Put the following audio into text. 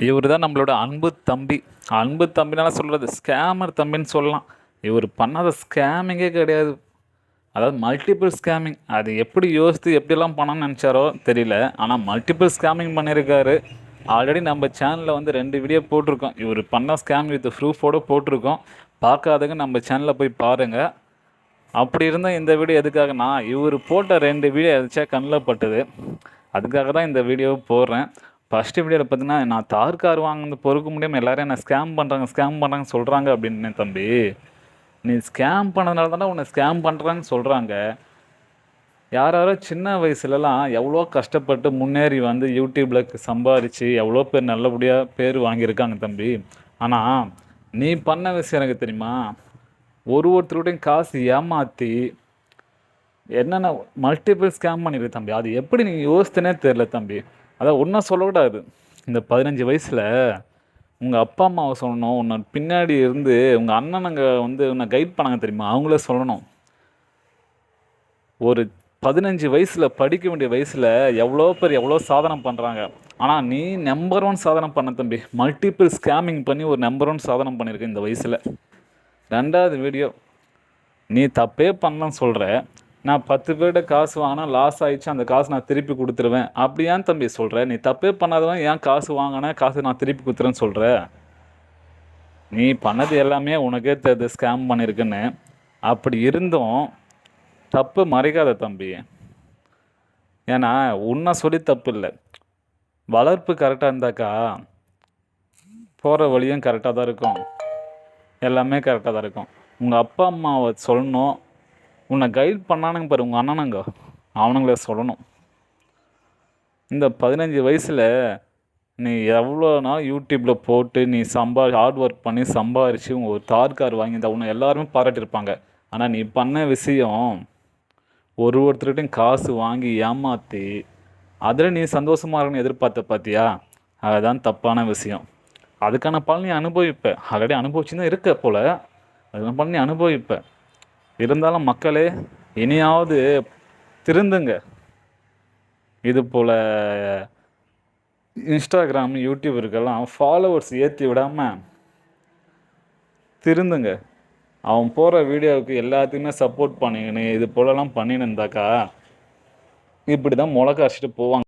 இவர் தான் நம்மளோட அன்பு தம்பி. அன்பு தம்பினால சொல்கிறது ஸ்கேமர் தம்பின்னு சொல்லலாம். இவர் பண்ணாத ஸ்கேமிங்கே கிடையாது. அதாவது மல்டிபிள் ஸ்கேமிங். அது எப்படி யோசித்து எப்படிலாம் பண்ணணும்னு நினச்சாரோ தெரியல. ஆனால் மல்டிபிள் ஸ்கேமிங் பண்ணியிருக்காரு. ஆல்ரெடி நம்ம சேனலில் வந்து 2 வீடியோ போட்டிருக்கோம். இவர் பண்ண ஸ்கேம் வித் ப்ரூஃபோடு போட்டிருக்கோம். பார்க்காதவங்க நம்ம சேனலில் போய் பாருங்கள். அப்படி இருந்தால் இந்த வீடியோ எதுக்காகனா, இவர் போட்ட 2 வீடியோ எதாச்சா கண்ணில் பட்டுது. அதுக்காக தான் இந்த வீடியோவை போடுறேன். ஃபஸ்ட்டு வீடியோவில் பார்த்தீங்கன்னா, நான் தார் கார் வாங்கினது பொறுக்க முடியாமல் எல்லோரும் என்ன ஸ்கேம் பண்ணுறாங்கன்னு சொல்கிறாங்க அப்படின்னு. தம்பி, நீ ஸ்கேம் பண்ணதுனால தானே உன்னை ஸ்கேம் பண்ணுறாங்கன்னு சொல்கிறாங்க. யாரோ சின்ன வயசுலலாம் எவ்வளோ கஷ்டப்பட்டு முன்னேறி வந்து யூடியூப்பில் சம்பாரித்து எவ்வளோ பேர் நல்லபடியாக பேர் வாங்கியிருக்காங்க தம்பி. ஆனால் நீ பண்ண விஷயம் எனக்கு தெரியுமா? ஒருத்தருடையும் காசு ஏமாற்றி என்னென்ன மல்டிபிள் ஸ்கேம் பண்ணியிருக்கு தம்பி. அது எப்படி நீங்கள் யோசித்தனே தெரில தம்பி. அதான் ஒன்றும் சொல்லக்கூடாது. இந்த 15 வயசில் உங்கள் அப்பா அம்மாவை சொல்லணும். உன்னை பின்னாடி இருந்து உங்கள் அண்ணனுங்க வந்து உன்னை கைட் பண்ணாங்க தெரியுமா, அவங்களே சொல்லணும். ஒரு 15 வயசில் படிக்க வேண்டிய வயசில் எவ்வளோ பேர் எவ்வளோ சாதனை பண்ணுறாங்க. ஆனால் நீ நம்பர் 1 சாதனை பண்ண தம்பி. மல்டிபிள் ஸ்கேமிங் பண்ணி ஒரு நம்பர் 1 சாதனை பண்ணியிருக்க இந்த வயசில். 2வது வீடியோ, நீ தப்பே பண்ணலன்னு சொல்கிற. நான் 10 பேர்கிட்ட காசு வாங்கினா லாஸ் ஆகிடுச்சு, அந்த காசு நான் திருப்பி கொடுத்துருவேன். அப்படி ஏன் தம்பி சொல்கிற? நீ தப்பே பண்ணாதவன் ஏன் காசு வாங்கினேன், காசு நான் திருப்பி கொடுத்துறேன்னு சொல்கிற? நீ பண்ணது எல்லாமே உனக்கே தெரியுது ஸ்கேம் பண்ணியிருக்குன்னு. அப்படி இருந்தும் தப்பு மறைக்காத தம்பி. ஏன்னா உன்னை சொல்லி தப்பு இல்லை. வளர்ப்பு கரெக்டாக இருந்தாக்கா போகிற வழியும் கரெக்டாக தான் இருக்கும். எல்லாமே கரெக்டாக தான் இருக்கும். உங்கள் அப்பா அம்மாவை சொல்லணும். உன்னை கைட் பண்ணானுங்க பாரு உங்கள் அண்ணனுங்க, அவனுங்களே சொல்லணும். இந்த 15 வயசில் நீ எவ்வளோ நாள் யூடியூப்பில் போட்டு நீ ஹார்ட் ஒர்க் பண்ணி சம்பாரித்து ஒரு தார் கார் வாங்கியிருந்தா உன்னை எல்லாருமே பாராட்டியிருப்பாங்க. ஆனால் நீ பண்ண விஷயம் ஒருத்தர்கிட்டையும் காசு வாங்கி ஏமாற்றி அதில் நீ சந்தோஷமாக இருக்கணும்னு எதிர்பார்த்த பார்த்தியா? அதுதான் தப்பான விஷயம். அதுக்கான பலன் நீ அனுபவிப்ப. ஆல்ரெடி அனுபவிச்சு தான் இருக்க போல். அதுக்கான பலன் நீ அனுபவிப்ப. இருந்தாலும் மக்களே, இனியாவது திருந்துங்க. இது போல் இன்ஸ்டாகிராம் யூடியூபருக்கெல்லாம் ஃபாலோவர்ஸ் ஏற்றி விடாமல் திருந்துங்க. அவன் போகிற வீடியோவுக்கு எல்லாத்துக்குமே சப்போர்ட் பண்ணிங்கன்னு இது போலலாம் பண்ணின்னு இருந்தாக்கா இப்படி தான் முளை காய்ச்சிட்டு போவாங்க.